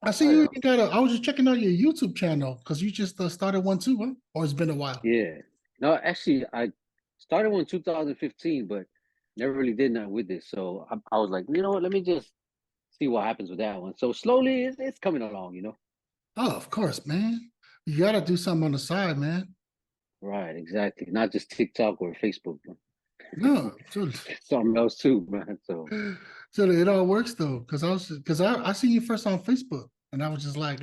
I see you got I was just checking out your YouTube channel because you just started one too, huh? Or it's been a while. Yeah. No, actually, I started one in 2015, but never really did nothing with it. So I was like, you know what? Let me just see what happens with that one. So slowly, it's coming along. Oh, of course, man. You got to do something on the side, man. Right, exactly. Not just TikTok or Facebook, but No, so something else too, man. So so it all works though, because I see you first on Facebook, and I was just like,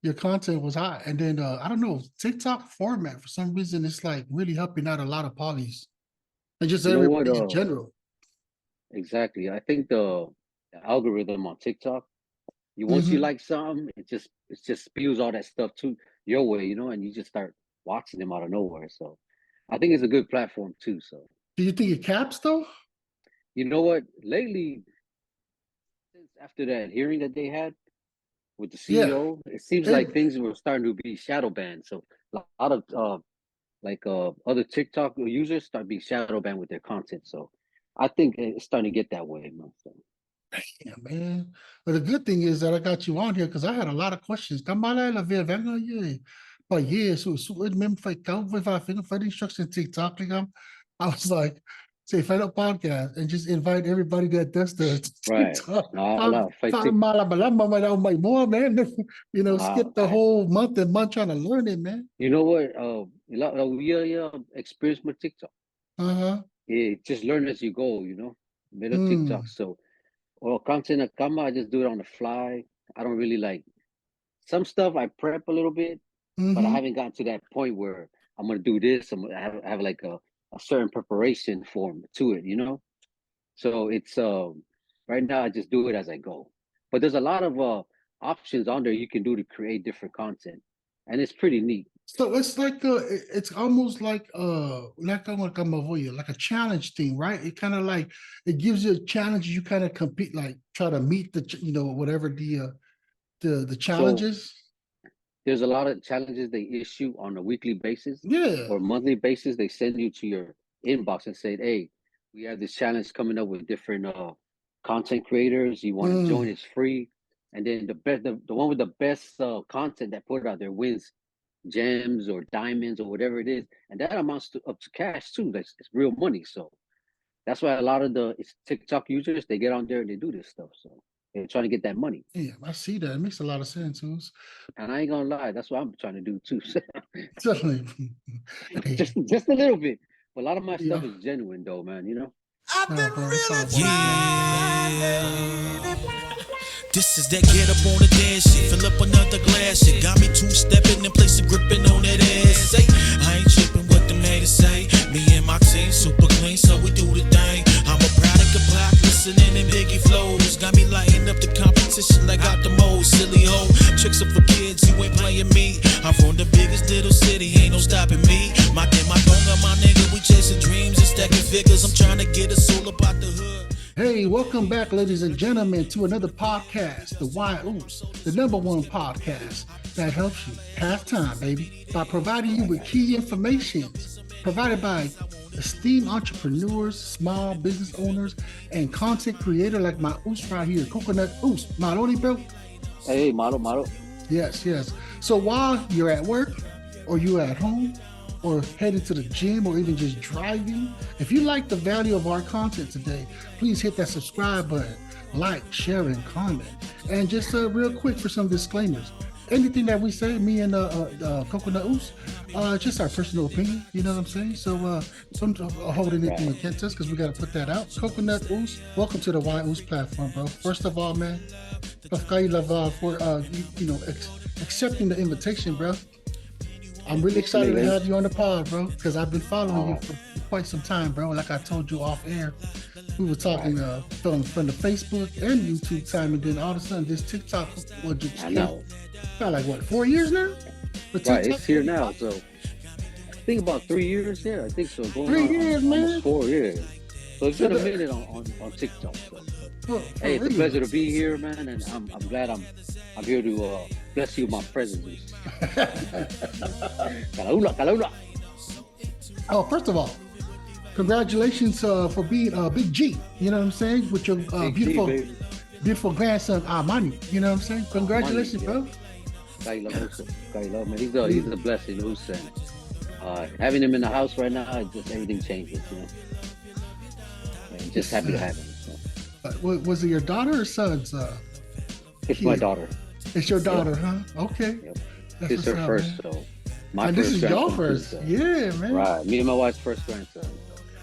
your content was hot, and then I don't know, TikTok format for some reason it's like really helping out a lot of polys and just you know what? everybody in general. Exactly. I think the algorithm on TikTok, once you Hmm. like something, it just spews all that stuff to your way, and you just start watching them out of nowhere. So I think it's a good platform too. So Do you think it caps though? you know what? Lately, since after that hearing that they had with the Yeah. CEO, it seems It, like things were starting to be shadow banned. So a lot of other TikTok users start being shadow banned with their content. So I think it's starting to get that way, man. So, yeah, man. But the good thing is that I got you on here because I had a lot of questions. Kamala ver venga ye. But yeah, so it mem fa kau if I think for instruction TikTok I was like, say find a podcast and just invite everybody that does the right. TikTok. No, fight Five tick. mile my more man. Skip the I, whole month trying to learn it, man. you know what? We experience with TikTok. Uh-huh. Just learn as you go, made of TikTok. Mm. So, or content akama, I just do it on the fly. I don't really like some stuff. I prep a little bit, but I Mm-hmm. haven't gotten to that point where I'm gonna do this. I have like a certain preparation form to it. So it's right now I just do it as I go. But there's a lot of options on there you can do to create different content, and it's pretty neat. So it's like it's almost like a challenge thing, right? It kind of like it gives you a challenge. You kind of compete, like try to meet whatever the So challenges. there's a lot of challenges they issue on a weekly basis Yeah. or monthly basis. They send you to your inbox and say, "Hey, we have this challenge coming up with different content creators. You want to join? Mm. It's free." And then the one with the best content that put it out there wins gems or diamonds or whatever it is, and that amounts to up to cash too. It's real money. So that's why a lot of the TikTok users they get on there and they do this stuff. So they're trying to get that money. Yeah, I see that. It makes a lot of sense, Uce. And I ain't gonna lie, that's what I'm trying to do too. Certainly. Hey, just a little bit. But a lot of my you stuff know, is genuine though, man. I've no, been bro, it's really all worth trying. This is that get up on the dance shit, fill up another glass shit. Got me two-stepping and placing gripping on that ass. Say, I ain't tripping what the haters say. Me and my team super clean, so we do the thing. I'm a product of pop, listening and Biggie flows. Got me lighting up the competition like out the most silly hoe. Tricks are for kids, you ain't playing me. I'm from the biggest little city, ain't no stopping me. My donga, my nigga, we chasing dreams and stacking figures. I'm trying to get us all about the hood. Hey, welcome back, ladies and gentlemen, to another podcast, the Uce, the #1 podcast that helps you pass time, baby, by providing you with key information provided by esteemed entrepreneurs, small business owners, and content creator like my Uce right here, Coconut Uce. Maroni, bro? Hey, model. Yes, yes. So while you're at work or you're at home, or headed to the gym or even just driving, if you like the value of our content today, please hit that subscribe button, like, share, and comment. And just real quick for some disclaimers. Anything that we say, me and Coconut Uce, just our personal opinion, you know what I'm saying? So don't hold anything against us because we got to put that out. Coconut Uce, welcome to the Uce platform, bro. First of all, man, for accepting the invitation, bro. I'm really excited to have you on the pod, bro, because I've been following you for quite some time, bro. Like I told you off air, we were talking from the Facebook and YouTube time, and then all of a sudden this TikTok was just I know. About like what, 4 years now? Right, it's here now. So I think about 3 years. Yeah, I think so. Going 3 on years, man. Almost 4 years. So it's been a minute on TikTok. So. Hey, it's a pleasure to be here, man, and I'm glad I'm here to bless you with my presence. Kalaula. Oh, first of all, congratulations for being Big G. You know what I'm saying? With your beautiful beautiful grandson, Armani. You know what I'm saying? Congratulations, Money, yeah. bro. Guy love Uce. Guy love, man. He's a blessing, Uce. And having him in the house right now, it just everything changes, you know. And just happy to have him. So. Was it your daughter or son's? It's my daughter. It's your daughter, Yep. huh? Okay. Yep. That's It's her what's up, first, man. so my And first. this is your grandson, first. so. Yeah, man. Right. Me and my wife's first grandson.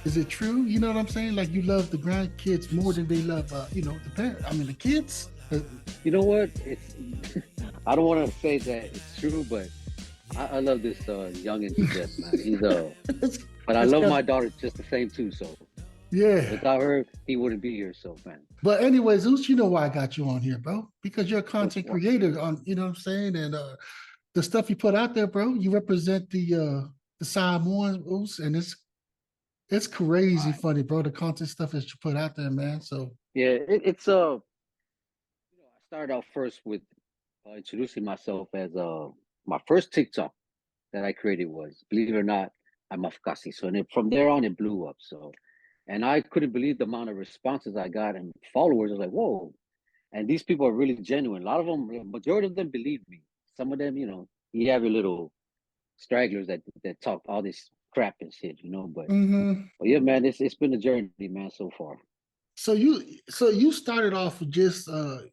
Is it true? You know what I'm saying? Like you love the grandkids more than they love, the parents. I mean, the kids. You know what? It's I don't want to say that it's true, but I love this youngin to death, man. He's but I love my daughter just the same too. So yeah. without her, he wouldn't be here. So man. But anyways, Uce, you know why I got you on here, bro? Because you're a content creator on, you know what I'm saying, and the stuff you put out there, bro. You represent the Samoans, Uce, and it's crazy funny, bro. The content stuff that you put out there, man. So yeah, it's I started out first with introducing myself as my first TikTok that I created was, believe it or not, I'm Afghani. So then from there on, it blew up. So, and I couldn't believe the amount of responses I got and followers. I was like, whoa. And these people are really genuine. A lot of them, majority of them believe me. Some of them, you have your little stragglers that talk all this crap and shit, But, but yeah, man, it's been a journey, man, so far. So you started off with just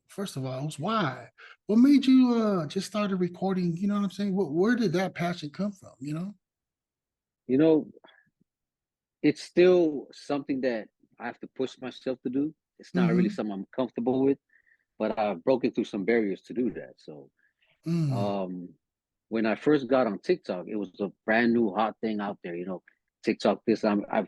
first of all, why? What made you just started recording? You know what I'm saying? Where did that passion come from? It's still something that I have to push myself to do. It's not really something I'm comfortable with, but I've broken through some barriers to do that. So, when I first got on TikTok, it was a brand new hot thing out there. TikTok.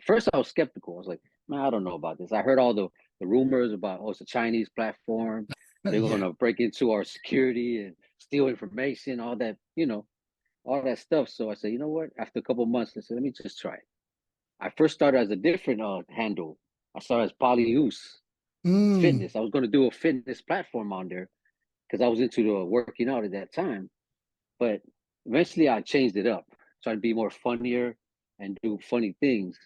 First I was skeptical. I was like, man, I don't know about this. I heard all the rumors about, it's a Chinese platform. They're going to break into our security and steal information, all that, all that stuff. So I said, you know what? After a couple of months, I said, let me just try it. I first started as a different handle. I started as Uce Fitness. I was going to do a fitness platform on there because I was into the working out at that time. But eventually I changed it up, trying to be more funnier and do funny things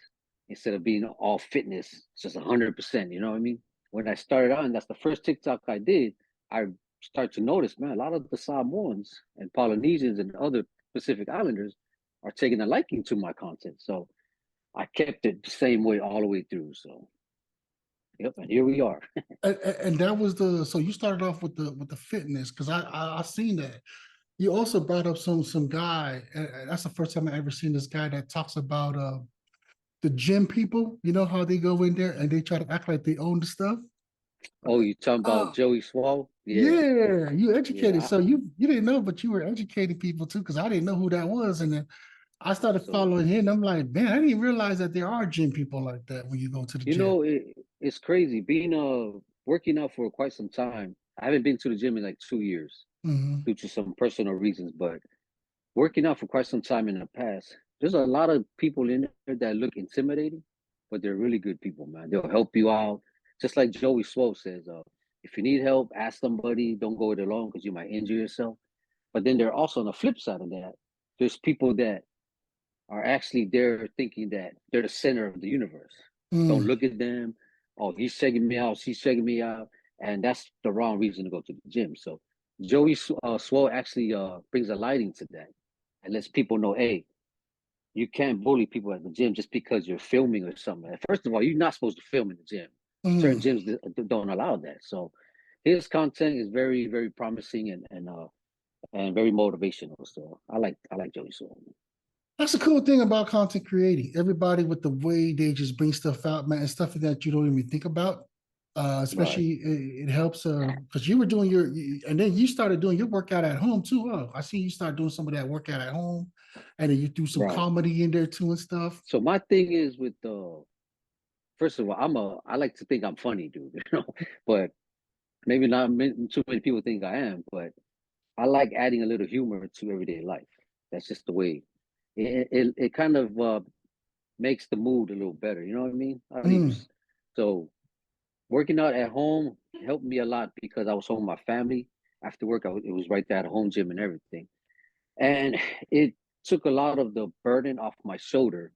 instead of being all fitness, just 100%, you know what I mean? When I started on, that's the first TikTok I did, I started to notice, man, a lot of the Samoans and Polynesians and other Pacific Islanders are taking a liking to my content. So I kept it the same way all the way through. So, yep, and here we are. and that was so you started off with the fitness, because I seen that. You also brought up some guy, and that's the first time I ever seen this guy that talks about the gym people. You know how they go in there and they try to act like they own the stuff. Oh, you talking about Joey Swole? Yeah, you educated. So you didn't know, but you were educating people too, because I didn't know who that was. And then I started following him. I'm like, man, I didn't realize that there are gym people like that when you go to the gym. It's crazy. Being working out for quite some time. I haven't been to the gym in like 2 years due to some personal reasons, but working out for quite some time in the past, there's a lot of people in there that look intimidating, but they're really good people, man. They'll help you out. Just like Joey Swole says, if you need help, ask somebody. Don't go it alone because you might injure yourself. But then there are also on the flip side of that, there's people that are actually there thinking that they're the center of the universe. Don't look at them. Oh, he's checking me out. She's checking me out. And that's the wrong reason to go to the gym. So Joey Swole actually brings a lighting to that and lets people know, hey, you can't bully people at the gym just because you're filming or something. First of all, you're not supposed to film in the gym. Certain gyms don't allow that. So his content is very, very promising and very motivational. So I like Joey Swole. That's the cool thing about content creating. Everybody with the way they just bring stuff out, man, and stuff that you don't even think about. Especially it helps because you were doing and then you started doing your workout at home too. Oh, I see you start doing some of that workout at home, and then you do some comedy in there too and stuff. So my thing is with first of all, I like to think I'm funny, dude, but maybe not too many people think I am, but I like adding a little humor to everyday life. That's just the way it kind of makes the mood a little better. You know what I mean? So working out at home helped me a lot because I was home with my family. After work, it was right there at a home gym and everything. And it took a lot of the burden off my shoulder,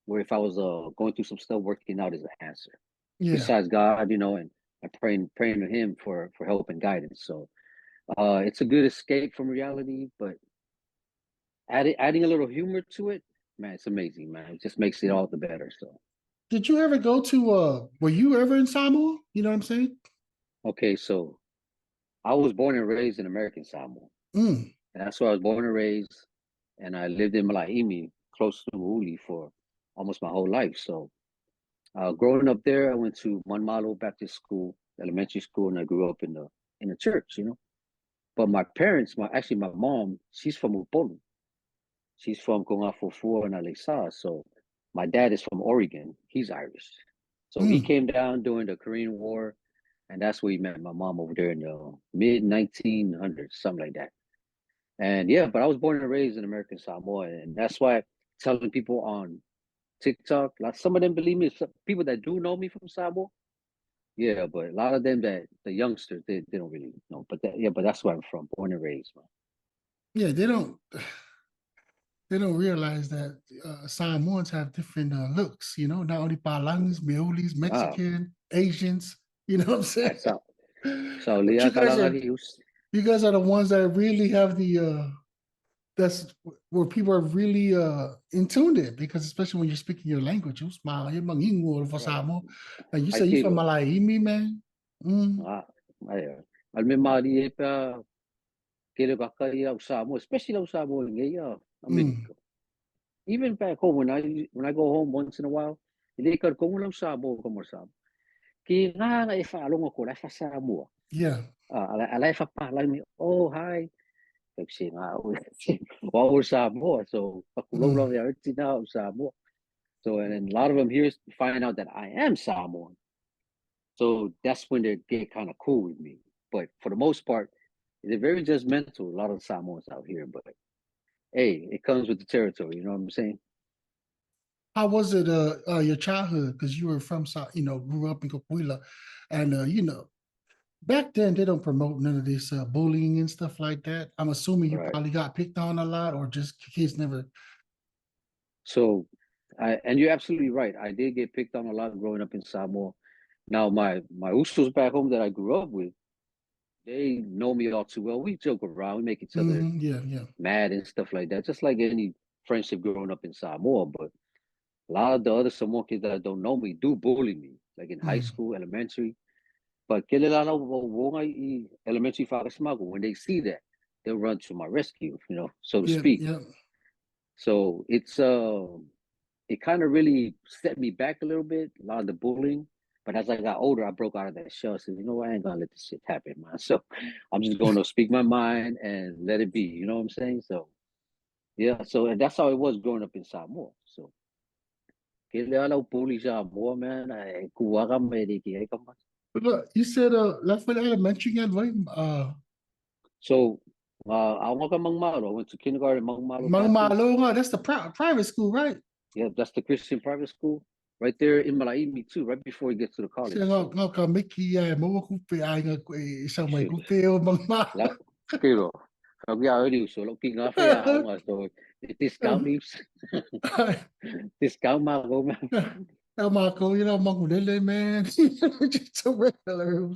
where if I was going through some stuff, working out is an answer. Besides God, and and praying to him for help and guidance. So it's a good escape from reality, but adding a little humor to it, man, it's amazing, man. It just makes it all the better. So Did you ever go to were you ever in Samoa? You know what I'm saying? okay, so I was born and raised in American Samoa. Mm. And that's where I was born and raised, and I lived in Malaimi, close to Uli, for almost my whole life. So growing up there, I went to Manmalo Baptist School, elementary school, and I grew up in the church, you know. But my parents, my mom, she's from Upolu. She's from Kongafofu and Alesa. So my dad is from Oregon. He's Irish. So he came down during the Korean War, and that's where he met my mom over there in the mid 1900s, something like that. And yeah, but I was born and raised in American Samoa, and that's why telling people on TikTok, like some of them believe me, some people that do know me from Samoa, yeah, but a lot of them that the youngsters they don't really know. But but that's where I'm from, born and raised, man. Yeah, they don't realize that Samoans have different looks, you know, not only Palangis, Meolis, Wow, Mexican, Asians, you know what I'm saying? that's out. So But Leah Kalangalius. you guys are the ones that really have the that's where people are really in tune in, because especially when you're speaking your language, you smile, you're mangingo for Samoa. And you say you're from Malaimi, man. Ah, ayun. Almemari pa kilo kakaya Samoa, especially Samoa ngayon, America. Even back home, when I go home once in a while, hindi ka kung walang Samoa kumusam. Kaya nga ifalong ako, life Samoa. Yeah. Life pa lang, oh hi. Kasi nga, wow Samoa. So pakulong lang yung tina Samoa. So and then a lot of them here find out that I am Samoan. So that's when they get kind of cool with me. But for the most part, they're very judgmental. A lot of Samoans out here, but hey, it comes with the territory. You know what I'm saying? How was it your childhood? Because you were from South, you know, grew up in Coquila, and you know, back then they don't promote none of this bullying and stuff like that. I'm assuming you Right. probably got picked on a lot, or just kids never. So, and you're absolutely right. I did get picked on a lot growing up in Samoa. Now, my Usos back home that I grew up with, they know me all too well. We joke around, we make each other Yeah. mad and stuff like that, just like any friendship growing up in Samoa. But a lot of the other Samoan kids that don't know me do bully me, like in high school, elementary. But elementary when they see that, they'll run to my rescue, you know, so to speak. Yeah. So it's it kind of really set me back a little bit, a lot of the bullying. But as I got older, I broke out of that shell. I said, you know what, I ain't gonna let this shit happen, man. So I'm just gonna speak my mind and let it be. You know what I'm saying? So yeah, so and that's how it was growing up in Samoa. So kailangan bully Samoa, man. Ay, kuha ka mediki, ka man. But look, you said left with elementary again, right? So I went to Mangmalo. I went to kindergarten Mangmalo. Mangmalo, that's the private school, right? Yeah, that's the Christian private school right there in Malaimi too, right before you get to the college. So Mickey mo kupe ay nga isang may kupe o Mangmalo. Pero kami already so looking nga fa nga so discount leaves. Discount mako man. Marco, you know, Mangulele, man. Just so regular.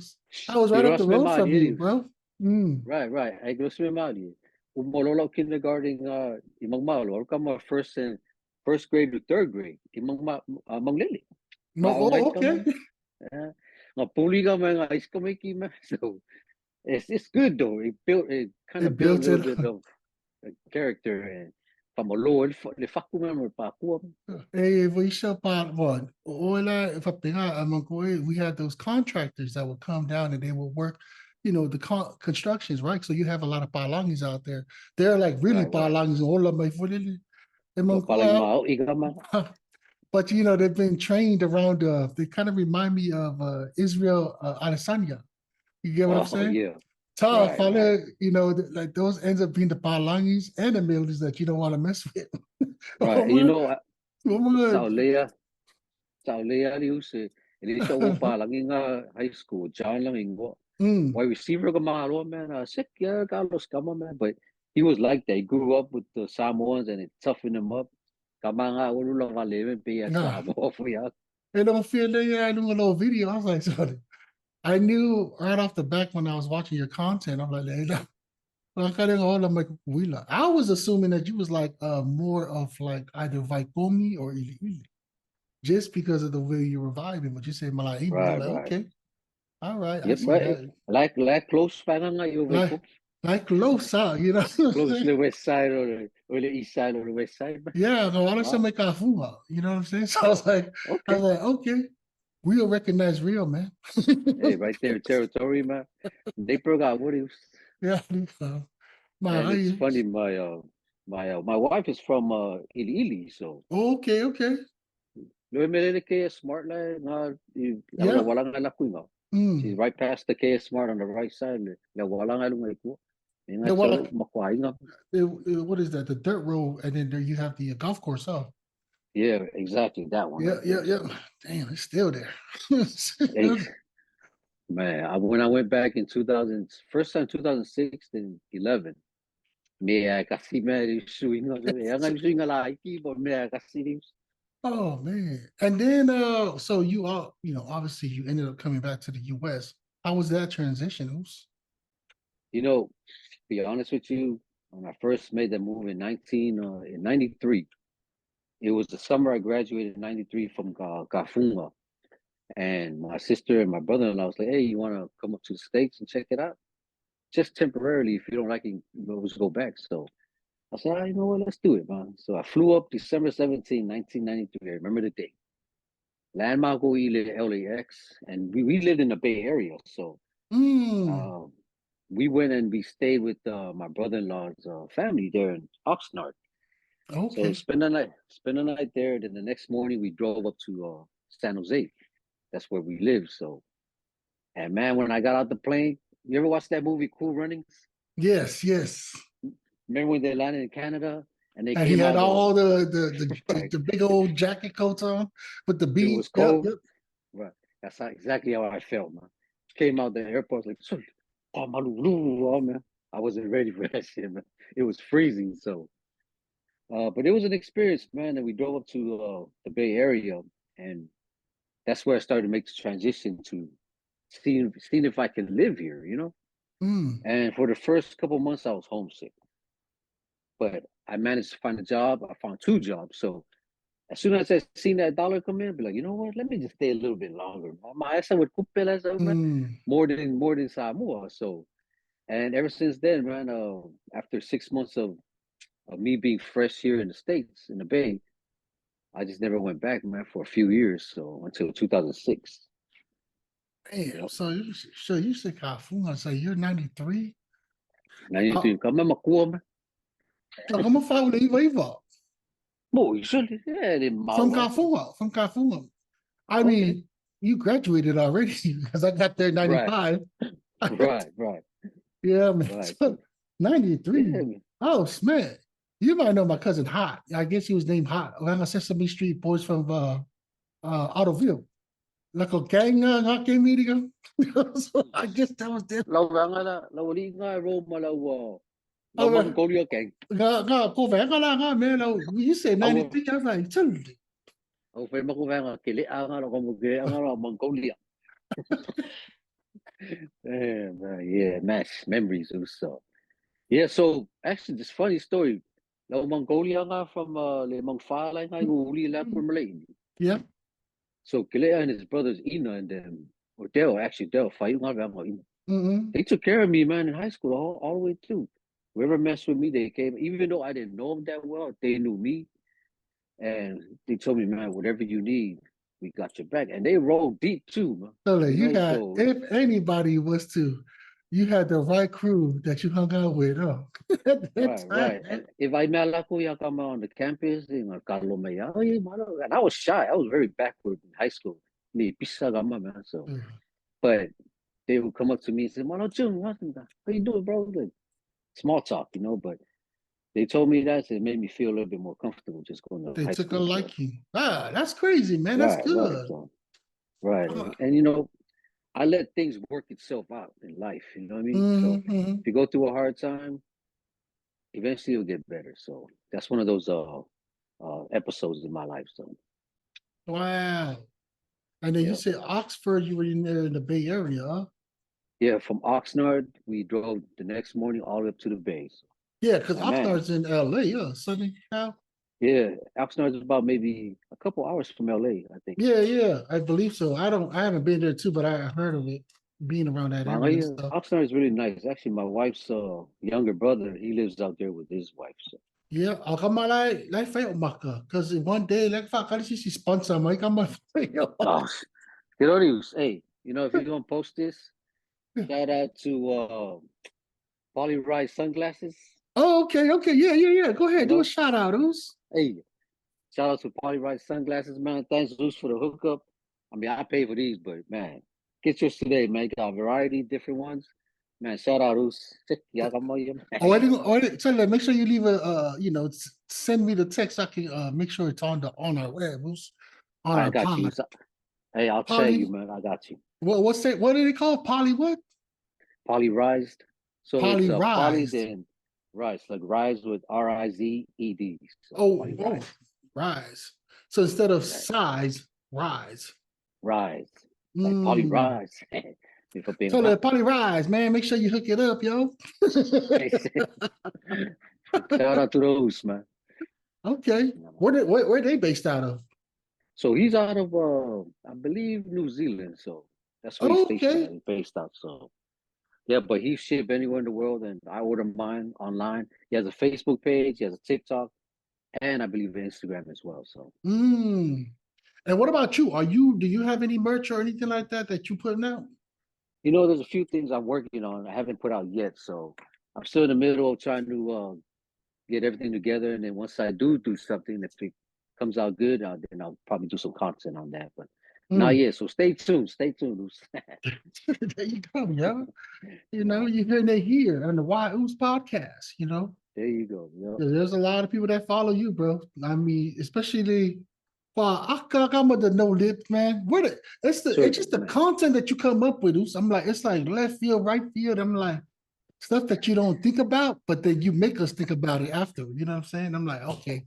I was right up the road from you, bro. Right. I go to Mali. Umololo kindergarten imang malo. Come first grade to third grade. Imang manglili. Oh, okay. Nga puli ka mga ice kamiki man. So it's good though. It kind of built a little bit of character and pamolol the fuck member pa ako. Hey, we show part one. We had those contractors that would come down and they would work, you know, the constructions, right? So you have a lot of palangis out there. They're like really palangis. But you know, they've been trained around. They kind of remind me of Israel Adesanya. You get what I'm saying? Yeah. Tough, you know, like those ends up being the palangis and the mildies that you don't want to mess with. Right, you know, Saulea, Uce, hindi siya upa lang yung high school, John lang yung wide receiver ka malo, man, sick, yeah, Carlos Kama, man, but he was like that. He grew up with the Samoans and it toughened him up. Kama nga, ulo lang kalimin, piya Samoa for ya. They don't feel that, I do a little video. I was like, sorry. I knew right off the back when I was watching your content. I'm like, "Hey, I'm like, Wheeler." I was assuming that you was like more of like either Vaikomi or Ili Ili, just because of the way you were vibing. But you said Malaimi, I'm Right, like, right. okay, all right, I Yep, see right. that. Like close pa nga yung Like, Wefobz. like close, huh? You know. Close to the west side or the east side or the west side. Yeah, no, I don't say Wow. make Kafuma. You know what I'm saying? So I was Okay. like, okay, real recognize real, man. Hey, right there, territory, man. They forgot what it was. Yeah, And it's my funny, my wife is from Ili Ili, so okay, okay, no me kaya smart like na yeah. wala nga lakoy nga. She's Mm. right past the K Smart on the right side. Na wala nga lumay ko. May nga Yeah, well, chalo makuhay nga. what is that? The dirt road, and then there you have the golf course. Oh, Yeah, exactly that one yeah, right yeah, there. yeah. So, Damn, it's still there. hey, man, when I went back in 2000, first time 2006 and 11, me kasi man shooting nga sabi, ang shooting nga laiki, but me kasi Oh man. And then so you all, obviously you ended up coming back to the US. How was that transition? Oops. you know, to be honest with you, when I first made the move in 93, it was the summer I graduated in 93 from Kafunga. And my sister and my brother-in-law was like, hey, you want to come up to the States and check it out? Just temporarily. If you don't like it, you can always go back. So I said, you know what, let's do it, man. So I flew up December 17, 1993. I remember the day. Landmark LAX. And we lived in the Bay Area. So Mm, um, we went and we stayed with my brother-in-law's family there in Oxnard. So okay. spend the night there. Then the next morning we drove up to San Jose. That's where we live. So, and man, when I got out the plane, you ever watch that movie Cool Runnings? Yes, yes. Remember when they landed in Canada and they And he came had out all right? the big old jacket coats on with the It was beads. Yep, cold. yep. Right. That's exactly how I felt, man. Came out the airport like, oh, man. I wasn't ready for that shit, man. It was freezing. So, but it was an experience, man. And we drove up to the Bay Area, and that's where I started to make the transition to seeing if I can live here, you know. Mm, And for the first couple months, I was homesick, but I managed to find a job. I found two jobs. So as soon as I seen that dollar come in, I'd be like, you know what? Let me just stay a little bit longer. My ass would mm. more than Samoa. So and ever since then, man, after 6 months of me being fresh here in the States, in the Bay, I just never went back, man, for a few years. So until 2006. Damn. Yep. So you said Kafuma. So you're 93? Uh, 92. Kama makuha, man. so I'm gonna follow the Eva Mo, usually, yeah, di from mawa. Kafuma. From Kafuma. I Okay. mean, you graduated already because I got there in Right, 95. right. Yeah, man. Right. So So, yeah, 93. man. Oh, man. You might know my cousin Hot. I guess he was named Hot. Around the Sesame Street boys from Ottoville. Like a gang hockey meeting. So I guess that was them. Lâu rằng là lâu đi ngay Rome là lâu Oh, Mongolia gang. cô vẽ có la man. You said Ông 93. I was like, "Chun." ông phải mất cái là kể lệ ăn là còn một cái ăn là Mongolia. Damn, yeah, match memories also. Yeah, so actually, this funny story. Lâu Mongolia nga from le Mong Fa like ngay uli la por Malay. Yeah. So Kilea and his brothers Ina and or Dell actually Dell fight nga Ina. Mm-hmm. They took care of me, man, in high school all the way through. Whoever messed with me, they came. Even though I didn't know them that well, they knew me, and they told me, man, whatever you need, we got your back. And they rolled deep too, man. So like, You you know, had, so if anybody was to, you had the right crew that you hung out with, oh. At that right. time. And if I met Lakuya come on the campus, you know, Kalomaya, oh, yeah, man, and I was shy. I was very backward in high school. Ni pisa gama, man. So, but they would come up to me and say, "Mano Jung, how you doing, bro?" Like small talk, you know. But they told me that, so it made me feel a little bit more comfortable just going to They high took a school. So, liking. Ah, that's crazy, man. That's right. good. So, right. Uh, And you know, I let things work itself out in life. You know what I mean? So mm-hmm. if you go through a hard time, eventually you'll get better. So that's one of those episodes in my life. So Wow. And then you Yeah. said Oxford, you were in there in the Bay Area, huh? Yeah, from Oxnard, we drove the next morning all the way up to the Bay. So, Yeah, because and man, Oxnard's in LA, yeah, Southern Cal. yeah, Oxnard is about maybe a couple hours from LA, I think. Yeah, yeah, I believe so. I haven't been there too, but I heard of it being around that Oh area and yeah, stuff. Oxnard is really nice. Actually, my wife's younger brother, he lives out there with his wife. So, Yeah, ako malay, like fail maka. Because one day, like, fuck, si sponsor mo, ikaw fail. oh, you know, hey, if you're gonna post this, shout out to Poly Ride sunglasses. Oh, okay, okay, yeah, yeah, yeah. Go You ahead, do a know, shout out, Uce. hey, shout out to Poly Ride sunglasses, man. Thanks, Zeus, for the hookup. I mean, I pay for these, but man, get yours today, man. Got a variety, different ones. Man, shout out, Zeus. So make sure you leave a, send me the text. I can make sure it's on our web, Uce, on I our got you. pod. Hey, I'll tell you, Poly, man. I got you. what's that? What did it call? Poly what? Polyrized. So it's a poly, Polyrized. then rise, like rise with RIZED. So Oh, polyrized. rise. So instead of Right. size, rise. Rise. Like polyrise. So the Polyrized, man, make sure you hook it up, yo. Shout out to those, man. Okay. Where they based out of? So he's out of I believe New Zealand. So that's where he's stationed at. He's based out. So yeah, but he ship anywhere in the world, and I order mine online. He has a Facebook page, he has a TikTok, and I believe an Instagram as well. So And what about you? Do you have any merch or anything like that you putting out? there's a few things I'm working on. I haven't put out yet. So I'm still in the middle of trying to get everything together. And then once I do something, if it comes out good, then I'll probably do some content on that. But not yet. So stay tuned. Stay tuned. There you go, yo. You're hearing it here on the Uce Podcast, There you go. Yep. There's a lot of people that follow you, bro. I mean, especially I'm with the no lip, man. It's just the content that you come up with. I'm like, it's like left field, right field. I'm like, stuff that you don't think about, but then you make us think about it after. You know what I'm saying? I'm like, okay,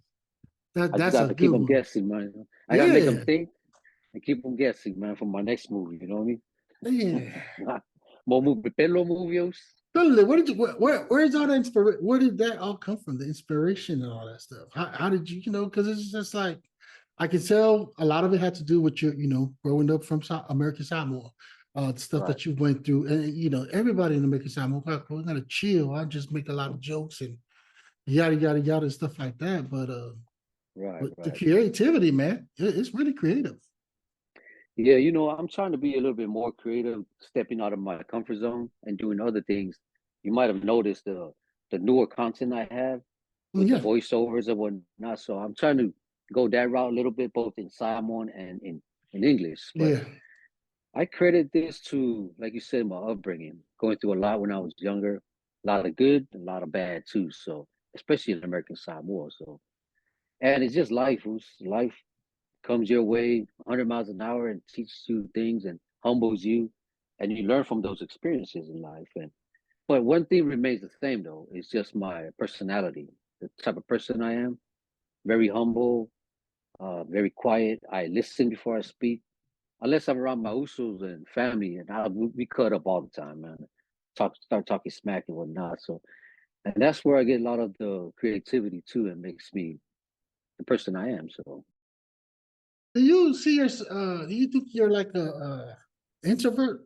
that's a good keep them one. guessing, man. I gotta make them think and keep them guessing, man, for my next movie. You know what I mean? Yeah. More movie, pelo movies. Where's all the inspiration? Where did that all come from? The inspiration and all that stuff. How did you, because it's just like, I can tell a lot of it had to do with your, growing up from American Samoa, the stuff that you went through. And, everybody in American Samoa, we're going to chill. I just make a lot of jokes and yada, yada, yada, and stuff like that. But the creativity, man, it's really creative. Yeah, I'm trying to be a little bit more creative, stepping out of my comfort zone and doing other things. You might have noticed the newer content I have with the voiceovers and whatnot. So I'm trying to go that route a little bit, both in Samoan and in English. But I credit this to, like you said, my upbringing, going through a lot when I was younger, a lot of good, a lot of bad too. So especially in American Samoa. So, and it's just life. Life comes your way 100 miles an hour and teaches you things and humbles you, and you learn from those experiences in life. But one thing remains the same though. It's just my personality, the type of person I am. Very humble, very quiet. I listen before I speak. Unless I'm around my usos and family, and we cut up all the time, man. Start talking smack and whatnot. So, and that's where I get a lot of the creativity too, and makes me the person I am. So, do you see do you think you're like a introvert?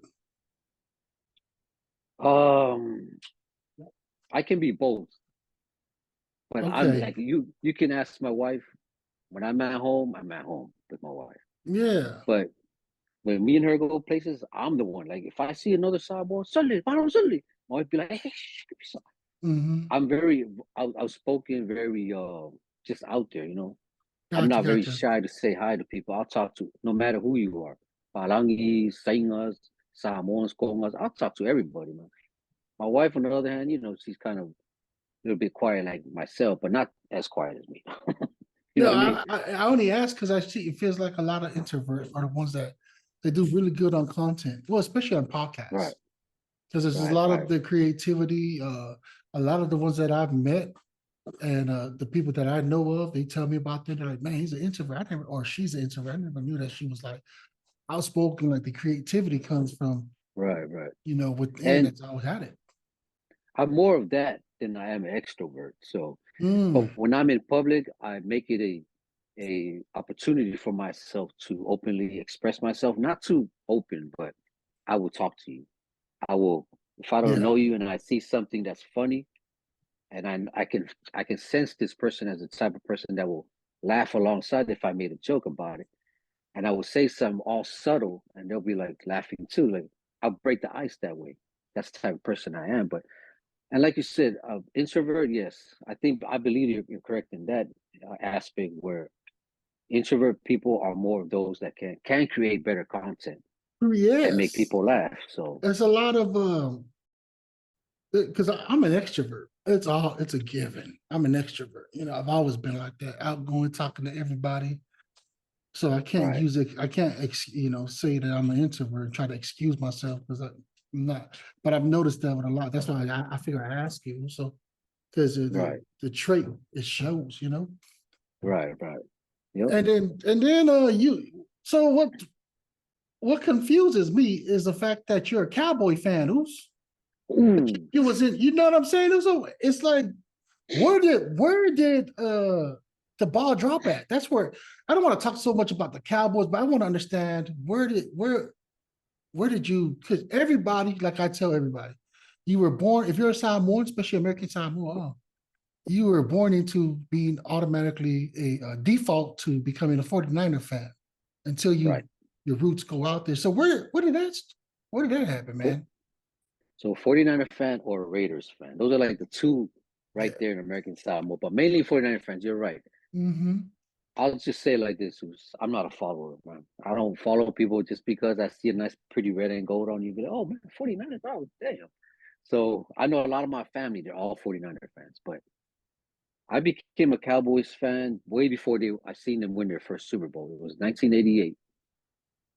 I can be both, but I'm like you. You can ask my wife. When I'm at home with my wife. Yeah. But when me and her go places, I'm the one. Like if I see another sideboard, suddenly, my wife be like, "Hey, shh, I'm very outspoken, very just out there. I'm not very shy to say hi to people. I'll talk to no matter who you are. Palangi, Saingas, Samoans, Kongas. I'll talk to everybody, man. My wife, on the other hand, she's kind of a little bit quiet like myself, but not as quiet as me. I only ask because I see it feels like a lot of introverts are the ones that they do really good on content. Well, especially on podcasts. Right. Because there's a lot of the creativity, a lot of the ones that I've met and the people that I know of, they tell me about them. They're like, man, he's an introvert. Or she's an introvert. I never knew that she was like outspoken, like the creativity comes from, right. within. And It's always had it. I'm more of that than I am an extrovert. So, but Mm, when I'm in public, I make it a opportunity for myself to openly express myself. Not too open, but I will talk to you. I will, if I don't yeah. know you and I see something that's funny, and I can sense this person as the type of person that will laugh alongside if I made a joke about it, and I will say something all subtle, and they'll be like laughing too. Like I'll break the ice that way. That's the type of person I am. But and like you said, introvert, yes, I believe you're correct in that aspect where introvert people are more of those that can create better content and make Yes. people laugh. So There's a lot of because I'm an extrovert. It's a given. I'm an extrovert. I've always been like that, outgoing, talking to everybody. So I can't right, use it. I can't, say that I'm an introvert and try to excuse myself because I'm not. But I've noticed that with a lot. That's why I figure I ask you. So because right, the trait it shows, right. Yep. And then you. So what confuses me is the fact that you're a Cowboy fan, Uce. Ooh, You was in, you know what I'm saying? So it's like, where did the ball drop at? That's where I don't want to talk so much about the Cowboys, but I want to understand where did you, because everybody, like I tell everybody, you were born, if you're a Samoan, especially American Samoa, you were born into being automatically a default to becoming a 49er fan until right. your roots go out there. So where did that happen, Oh, man? so 49er fan or Raiders fan. Those are like the two right Yeah. there in American style, but mainly 49er fans. You're right. Mm-hmm. I'll just say it like this: I'm not a follower, man. I don't follow people just because I see a nice, pretty red and gold on you. Be like, oh man, 49ers, oh damn. So I know a lot of my family; they're all 49er fans. But I became a Cowboys fan way before I seen them win their first Super Bowl. It was 1988,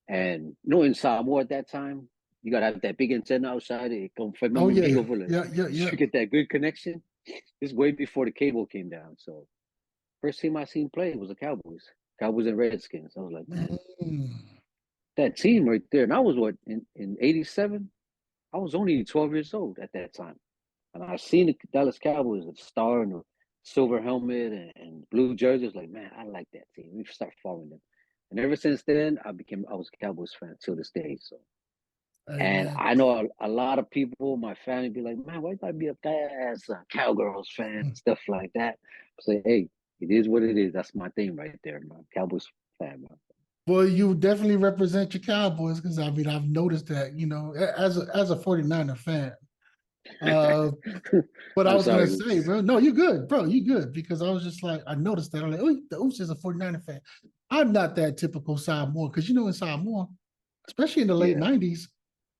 and in Samoa at that time, you gotta have that big antenna outside. Oh yeah, yeah, Over, yeah, yeah, yeah. you get that good connection. This is way before the cable came down. So first team I seen play was the Cowboys and Redskins. I was like, man, Mm. that team right there. And I was in '87. I was only 12 years old at that time, and I seen the Dallas Cowboys, the star and the silver helmet and blue jerseys. Like, man, I like that team. We start following them, and ever since then, I was a Cowboys fan till this day. So, Hey and man. I know a lot of people, my family, be like, man, why you gotta be a badass Cowgirls fan and stuff like that? I say, hey, it is what it is. That's my thing right there, man. Cowboys fan, man. Well, you definitely represent your Cowboys because I mean I've noticed that, as a 49er fan. Uh but I I'm was gonna sorry, say, Uce. bro, no, you're good, bro. You good because I was just like, I noticed that. I'm like, oh, the Uce is a 49er fan. I'm not that typical Samoan because in Samoa, especially in the late Yeah, 90s,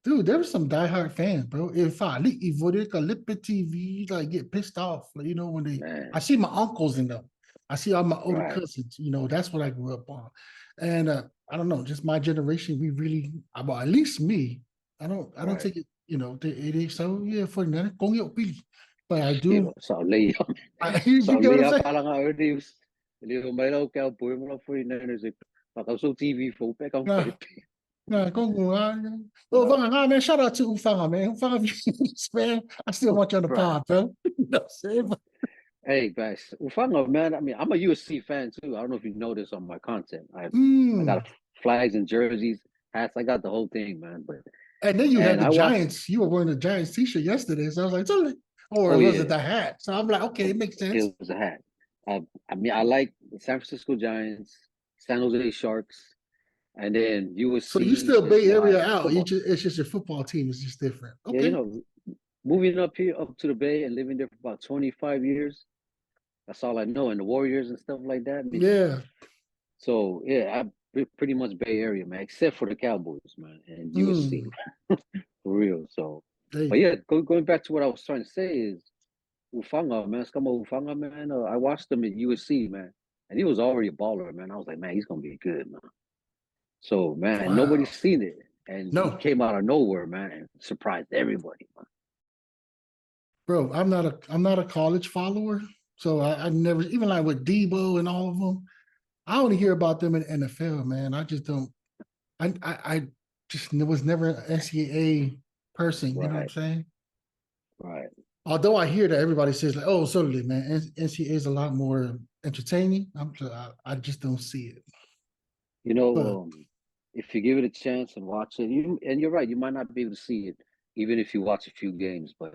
dude, there were some diehard fans, bro. If I TV, like get pissed off, like, when I man. see my uncles in them, I see all my older Right, cousins, that's what I grew up on. And I don't know, just my generation, we really, well, at least me, I don't right. take it, it is so yeah, 49, but I Diba? do, Sa layup. you Sa get what I'm layup saying? pa lang ako news. Hindi ko may lang Cowboy mo lang 49ers. Makaso TV po, pekang Nah, pepe. nah, go on. Oh, Vanga, man, shout out to Ufanga, man. Ufanga, man, I still want you on the Right. pod, bro. I'm saying? Hey guys, Ufanga, man. I mean, I'm a USC fan too. I don't know if you noticed on my content. I Mm. got flags and jerseys, hats. I got the whole thing, man. But And then you had and the I watched. Giants. You were wearing the Giants t-shirt yesterday. So I was like, totally. Or Oh was it yeah, the hat? So I'm like, okay, it makes sense. it was a hat. I mean, I like the San Francisco Giants, San Jose Sharks, and then So you USC still is Bay my Area out. football. It's just your football team is just different. Yeah, Okay. moving up here up to the Bay and living there for about 25 years. That's all I know. And the Warriors and stuff like that. I mean, Yeah. so yeah, pretty much Bay Area, man, except for the Cowboys, man, and USC Mm. for real. So, but Hey. yeah, going back to what I was trying to say is Ufanga, man, Skama Ufanga, man. I watched him at USC, man, and he was already a baller, man. I was like, man, he's gonna be good, man. So, man, nobody's Wow. seen it, and he No, came out of nowhere, man, and surprised everybody, man. bro, I'm not a college follower. So I never, even like with Debo and all of them, I only hear about them in the NFL, man. I just don't. I just was never an NCAA person. You know what I'm Right, saying? right. Although I hear that everybody says like, oh, certainly, man, NCAA is a lot more entertaining. I just don't see it. You know, But if you give it a chance and watch it, you're right, you might not be able to see it even if you watch a few games. But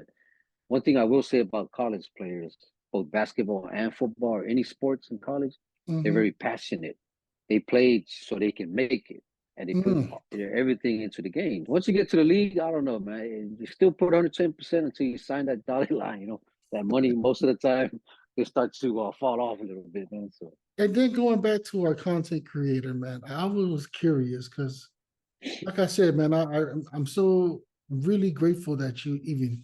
one thing I will say about college players, both basketball and football or any sports in college, they're mm-hmm, very passionate. They played so they can make it, and they put mm. everything into the game. Once you get to the league, I don't know, man. You still put 110% until you sign that dotted line. You know that money most of the time it starts to fall off a little bit, man. So And then going back to our content creator, man, I was curious because, like I said, man, I'm so really grateful that you even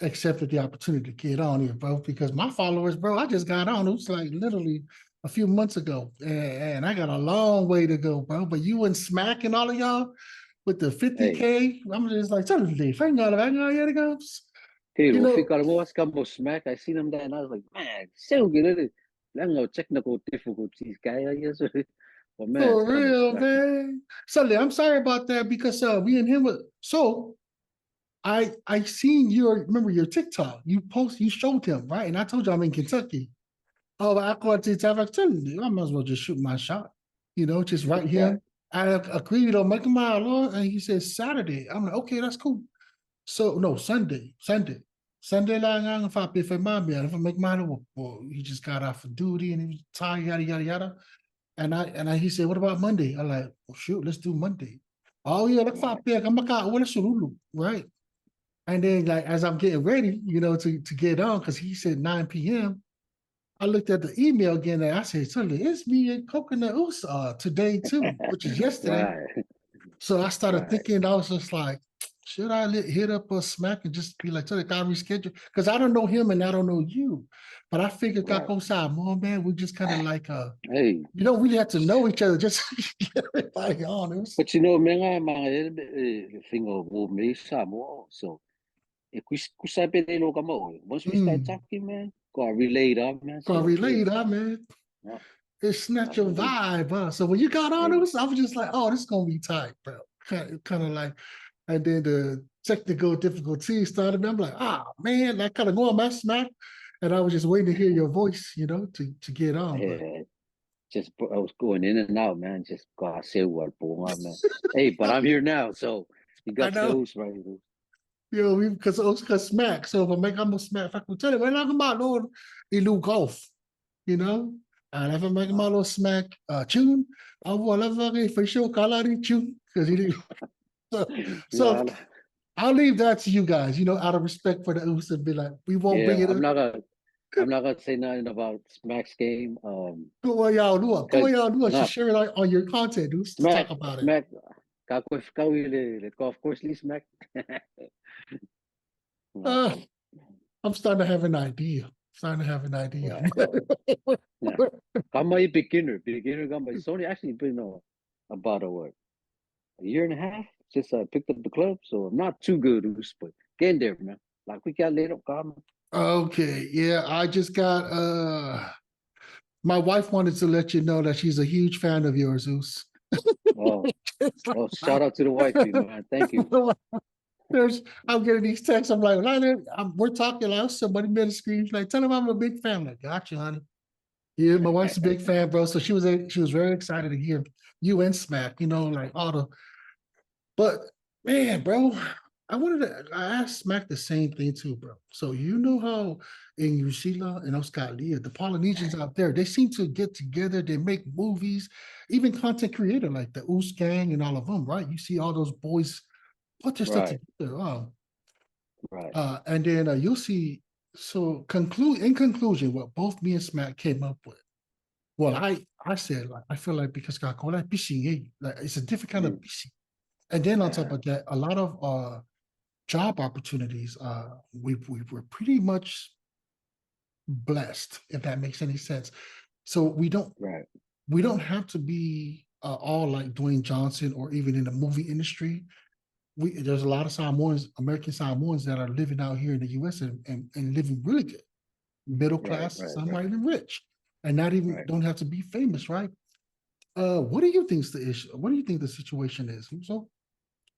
accepted the opportunity to get on here, bro. Because my followers, bro, I just got on. It was like literally a few months ago, and I got a long way to go, bro. But you and Smack and all of y'all with the hey, 50K, I'm just like, totally, thank God, here it goes. hey, You well, know, ficar mo Scumbo Smack. I seen him there, and I was like, man, so good. Lang no technical difficulties, kaya yes. But man, for Scumbo real, Smack. man. Sully, I'm sorry about that because we and him were so. I seen remember your TikTok. You showed him, right? And I told you I'm in Kentucky. Oh, I called to tell you, I might as well just shoot my shot. Just write Right, him. I agreed on make a mile, Lord, and he said Saturday. I'm like, okay, that's cool. So no, Sunday. Sunday lang ang if I make mine, well, he just got off of duty and he was tired, yada yada yada. And he said, what about Monday? I'm like, well, shoot, let's do Monday. Oh yeah, like right, I'm right? And then like as I'm getting ready, to get on, because he said 9 p.m. I looked at the email again and I said, Sunday, it's me and Coconut Uce today too, which is yesterday. right, So I started right, thinking, I was just like, should I hit up a Smack and just be like, Sunday, can I reschedule? Because I don't know him and I don't know you. But I figured right. Kako Samoa, man, we just kind of like Hey, you don't really have to know each other, just get everybody honest. but you know, mga thing of movement, Samoa. So, kusabi nilo ka mo. Once we start Mm. talking, man, got relate up, man. Say, Can okay, relate, huh, man? yeah, It's not your absolutely. vibe, huh? So when you got on Hey, us, I was just like, oh, this is gonna be tight, bro. Kind of like, and then the technical difficulties started. I'm like, ah, man, I kind of going my Smack, and I was just waiting to hear your voice, to get on. But yeah, I was going in and out, man. Just God say what, man. Hey, but I'm here now, so you I got know, those right. because Smack. So if I'm a Smack, if I could tell you, when I'm about Lord, he do golf, you know. And if I make my little Smack tune, I will never for sure call out tune because he did. So, so No, I'll leave that to you guys, out of respect for the Uce and be like, we won't bring yeah, it up. I'm not gonna say nothing about Smack's game. Go Cause y'all do it. no, Just share it on your content, Uce, to talk about it. Smack, le golf course li Smack. No, Uh, I'm starting to have an idea. Starting to have an idea. right. Yeah. Gamay beginner gamay. It's only actually been about a year and a half since I picked up the club, so I'm not too good, but getting there, man. Like we got laid up, come. Okay, yeah, I just got my wife wanted to let you know that she's a huge fan of yours, Uce. Oh, oh, shout out to the wifey, man. Thank you. I'm getting these texts. I'm like, we're talking like somebody made a screen. Like, tell him I'm a big fan. Like, gotcha, honey. Yeah, my wife's a big fan, bro. So she was very excited to hear you and Smack, like all the. But man, bro, I asked Smack the same thing too, bro. So you know how in Usila and Australia, the Polynesians out there, they seem to get together, they make movies, even content creator like the Uce Gang and all of them, right? You see all those boys put their stuff Right, together. right. And then you'll see. So in conclusion, what both me and Smack came up with. Well, I said like I feel like because like fishing, like it's a different kind of Mm, fishing. And then on top yeah, of that, a lot of job opportunities. We were pretty much blessed, if that makes any sense. So right, we don't have to be all like Dwayne Johnson or even in the movie industry. There's a lot of Samoans, American Samoans that are living out here in the US and living really good. Middle right, class, right, some right, are even rich. And not even right, don't have to be famous, right? What do you think's the issue? What do you think the situation is? So,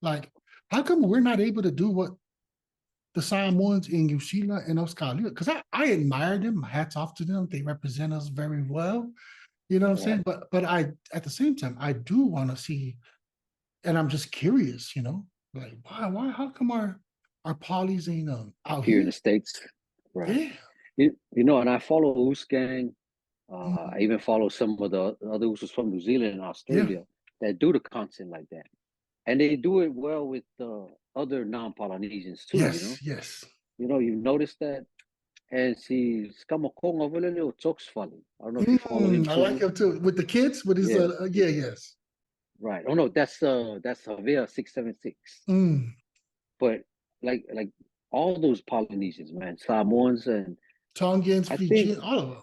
like, how come we're not able to do what the Samoans in Uce and Australia? Because I admire them. Hats off to them. They represent us very well. You know what I'm Right. saying? But I at the same time I do want to see, and I'm just curious. Like why? How come our polys ain't out Here in here? the States. Right. Yeah. And I follow Uce Gang. I Mhm. even follow some of the other Uces from New Zealand and Yeah. Australia that do the content like that. And they do it well with other non-Polynesians too, you know. Yes. Yes. You've noticed that. And see, Skamakong over there, talks funny. I don't know if you follow him I like too. him too with the kids. With his Yeah, yeah. Yes. right. Oh no, that's Javier 676. Mm. But like all those Polynesians, man, Samoans, and Tongans, I think Fijian, all of them.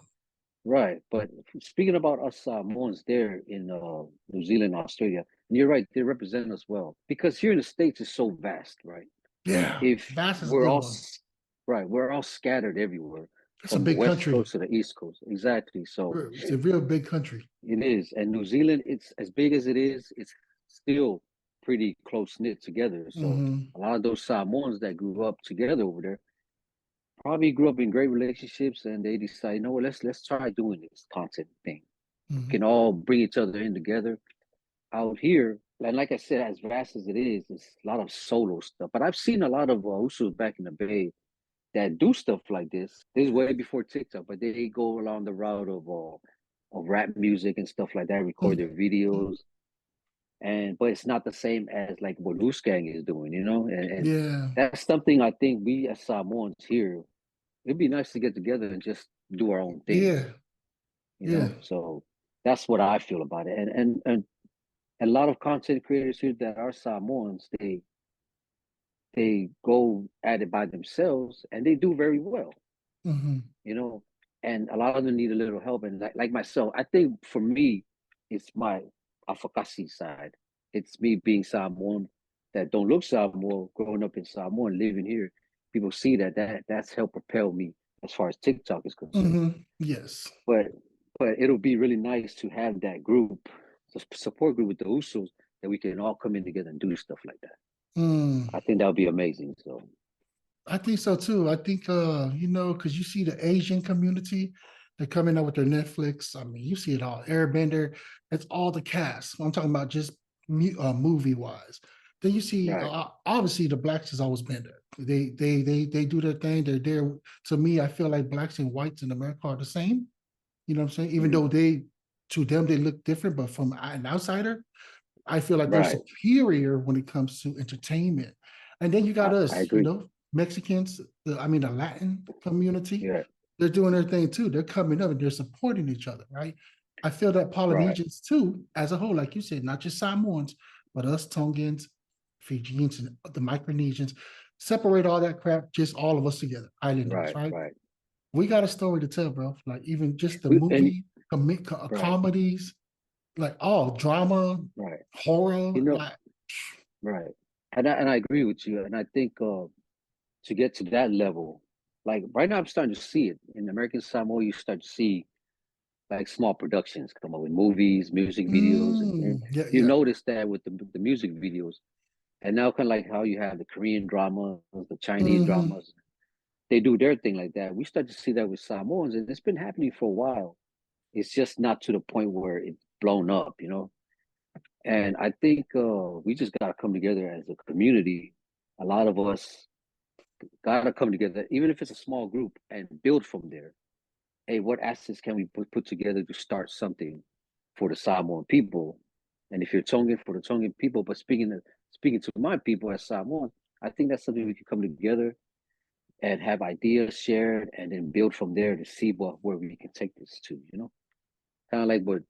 right. But speaking about us Samoans there in New Zealand, Australia, and you're right, they represent us well because here in the States is so vast, right? Yeah. If Bass is a we're good all one. right, we're all scattered everywhere It's a from the big West country. Coast to the East Coast. Exactly. So It's a real big country. it is. And New Zealand, it's as big as it is, it's still pretty close knit together. So Hmm. a lot of those Samoans that grew up together over there probably grew up in great relationships and they decide, you know what, let's try doing this content thing. We Hmm. can all bring each other in together. Out here, and like I said, as vast as it is, it's a lot of solo stuff. But I've seen a lot of Usos back in the Bay that do stuff like this. This is way before TikTok, but they go along the route of rap music and stuff like that, record their videos. But it's not the same as like what Loose Gang is doing, and Yeah. that's something I think we as Samoans here, it'd be nice to get together and just do our own thing, Yeah. Yeah. So that's what I feel about it. And a lot of content creators here that are Samoans, they go at it by themselves and they do very well, Hmm. you know. And a lot of them need a little help. And like myself, I think for me, it's my advocacy side. It's me being Samoan that don't look Samoan, growing up in Samoa and living here. People see that's helped propel me as far as TikTok is concerned. Hmm. Yes. But it'll be really nice to have that group, the support group with the Usos, that we can all come in together and do stuff like that. Mm. I think that would be amazing. So I think so too. I think because you see the Asian community, they're coming up with their Netflix. I mean, you see it all. Airbender, it's all the cast. I'm talking about just movie wise. Then you see, right, obviously, the blacks has always been there. They do their thing. They're there. To me, I feel like blacks and whites in America are the same. You know what I'm saying? Even though to them, they look different, but from an outsider, I feel like they're right. superior when it comes to entertainment. And then you got I us, agree. Mexicans, the Latin community, Yeah, they're doing their thing too. They're coming up and they're supporting each other, right? I feel that right, Polynesians too, as a whole, like you said, not just Samoans, but us Tongans, Fijians, and the Micronesians, separate all that crap, just all of us together, islanders, right, right? right. We got a story to tell, bro. Like even just the And movie, right, comedies, like all drama, right. horror, You know, like right. And I agree with you. And I think to get to that level, like right now, I'm starting to see it in American Samoa. You start to see like small productions come up with movies, music videos, and yeah, you yeah. notice that with the music videos. And now, kind of like how you have the Korean dramas, the Chinese Hmm. dramas, they do their thing like that. We start to see that with Samoans, and it's been happening for a while. It's just not to the point where it's blown up. And I think we just got to come together as a community. A lot of us got to come together, even if it's a small group, and build from there. Hey, what assets can we put together to start something for the Samoan people? And if you're Tongan, for the Tongan people, but speaking to my people as Samoan, I think that's something we can come together and have ideas shared, and then build from there to see where we can take this to. Kind of like what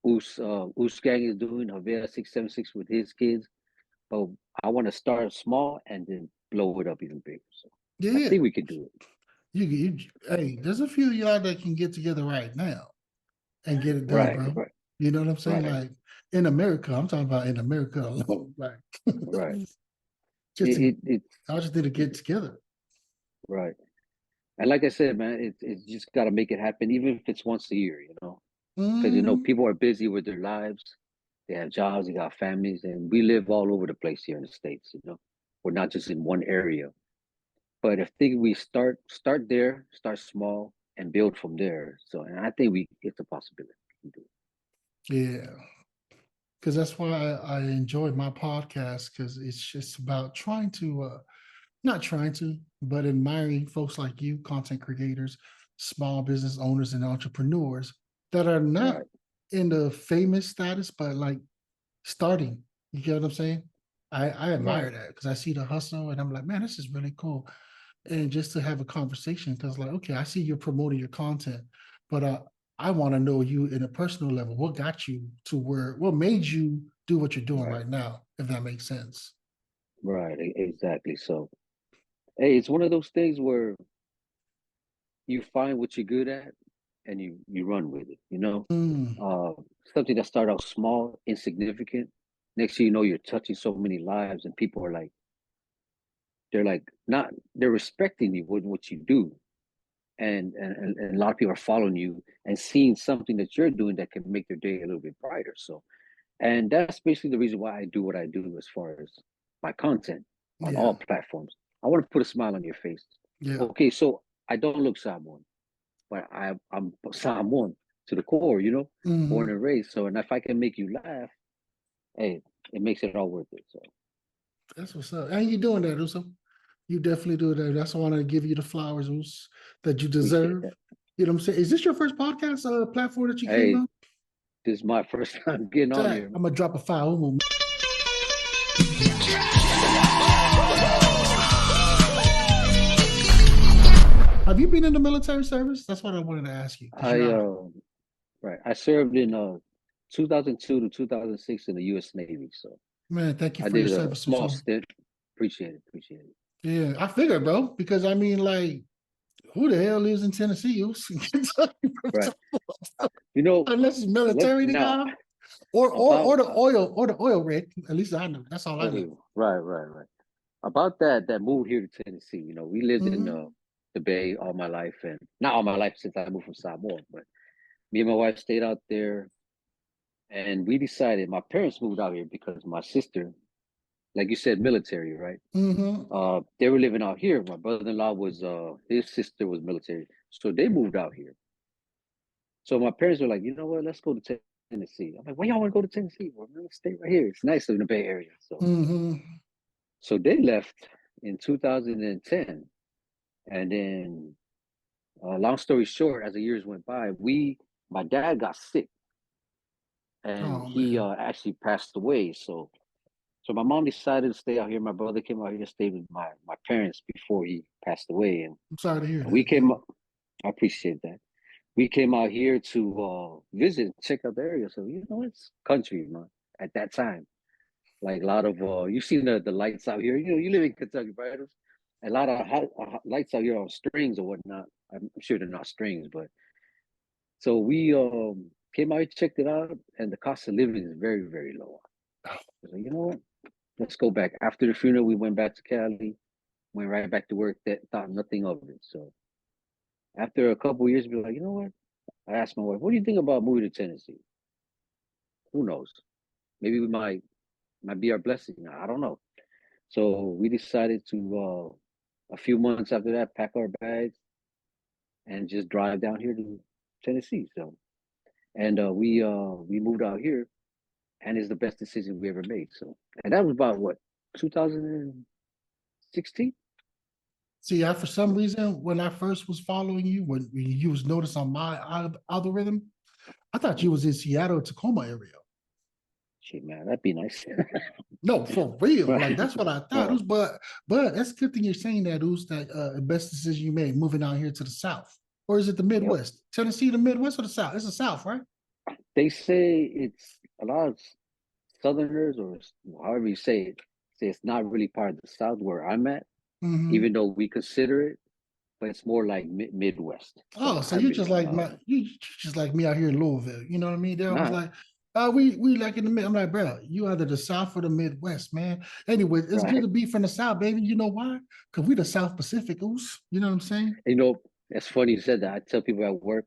Uce Gang is doing, Havea 676 with his kids. But I want to start small and then blow it up even bigger. So I Yeah. think we can do it. Hey, there's a few of y'all that can get together right now and get it done, Right, bro. right, You know what I'm saying? right, Like in America, I'm talking about in America alone. Like right. just to, It I just need to get together. right. And like I said, man, it's just got to make it happen, even if it's once a year. because Hmm. people are busy with their lives. They have jobs, they got families, and we live all over the place here in the States. We're not just in one area. But I think we start there, start small, and build from there. So, and I think it's a possibility. We can do Yeah, because that's why I enjoy my podcast, because it's just about trying to not trying to, but admiring folks like you, content creators, small business owners, and entrepreneurs that are it. not Right, in the famous status, but like starting. You get what I'm saying? I right, admire that because I see the hustle and I'm like, man, this is really cool. And just to have a conversation, because like, okay, I see you're promoting your content, but I want to know you in a personal level. What got you to what made you do what you're doing right, right now, if that makes sense. right. Exactly. So, hey, it's one of those things where you find what you're good at, and you run with it. Mm, Uh, Something that started out small, insignificant. Next thing you know, you're touching so many lives, and people are like, they're like not, they're respecting you with what you do, and a lot of people are following you and seeing something that you're doing that can make their day a little bit brighter. So, and that's basically the reason why I do what I do as far as my content on yeah, all platforms. I want to put a smile on your face. yeah. Okay, so I don't look Samoan, but I'm Samoan to the core, born Hmm. and raised. So, and if I can make you laugh, hey, it makes it all worth it. So, That's what's up. And you doing that, Uso. You definitely do that. That's why I want to give you the flowers, Us, that you appreciate deserve. that. You know what I'm saying? Is this your first podcast platform that you came Hey, on? this is my first time getting on Jack, here, I'm man. gonna drop a file. Have you been in the military service? That's what I wanted to ask you. Because I you're out. Right. I served in 2002 to 2006 in the U.S. Navy. So Man, thank you I for your did a service, small Uso. stint. Appreciate it. Appreciate it. Yeah, I figured, bro. Because I mean, like, who the hell lives in Tennessee? Right. You know, Unless it's look military, the now guy, or about the oil rig. At least I know. That's all I know. right. About that move here to Tennessee. We lived in Hmm. the Bay all my life, and not all my life since I moved from Samoa, but me and my wife stayed out there, and we decided. My parents moved out here because my sister, like you said, military, right? Hmm. They were living out here. My brother-in-law was his sister was military, so they moved out here. So my parents were like, you know what, let's go to Tennessee. I'm like, why y'all want to go to Tennessee? Well, let's stay right here. It's nice in the Bay Area. Hmm. So they left in 2010, and then long story short, as the years went by, my dad got sick, and Oh he man, actually passed away. So my mom decided to stay out here. My brother came out here to stay with my parents before he passed away, and I'm sorry to hear we that, came. man. I appreciate that. We came out here to visit, check out the area. So it's country, man. At that time, like a lot of you've seen the lights out here. You live in Kentucky, right? A lot of lights out here on strings or whatnot. I'm sure they're not strings, but so we came out, checked it out, and the cost of living is very, very low. So you know what? Let's go back. After the funeral, we went back to Cali, went right back to work. That thought nothing of it. So after a couple of years, we were like, you know what? I asked my wife, what do you think about moving to Tennessee? Who knows? Maybe we might be our blessing. I don't know. So we decided to a few months after that pack our bags and just drive down here to Tennessee. So and we moved out here, and it's the best decision we ever made. So and that was about what 2016. See, for some reason, when I first was following you, when you was noticed on my algorithm, I thought you was in Seattle, Tacoma area. Shit, man, that'd be nice. No, for real. Like Right, that's what I thought. It right, was, but that's a good thing you're saying that. It was that the best decision you made moving out here to the South, or is it the yep. Midwest? Tennessee, the Midwest or the South? It's the South, right? They say it's a lot of Southerners, or however you say it's not really part of the South where I'm at, Hmm. even though we consider it, but it's more like Midwest. Oh, So so I you really just like you just like me out here in Louisville. You know what I mean? They're always not like, we like in the mid. I'm like, bro, you either the South or the Midwest, man. Anyway, it's good right. to be from the South, baby. You know why? Because we the South Pacific, oops. You know what I'm saying? It's funny you said that. I tell people at work,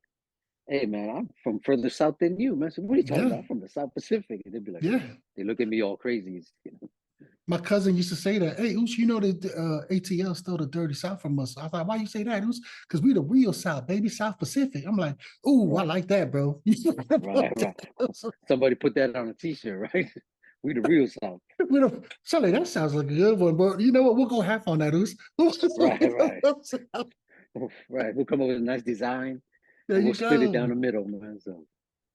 hey man, I'm from further south than you, man. So what are you talking Yeah, about? I'm from the South Pacific. And they'd be like, yeah. they look at me all crazy. You know? My cousin used to say that. Hey, Uce, you know that ATL stole the dirty South from us. I thought, why you say that, Uce? Because we the real South, baby, South Pacific. I'm like, ooh, I Right, like that, bro. right. Somebody put that on a t-shirt, right? We the real South. Charlie, that sounds like a good one, but you know what? We'll go half on that, Uce. Right. Right. We'll come up with a nice design There and you we'll split it go. down the middle, man. So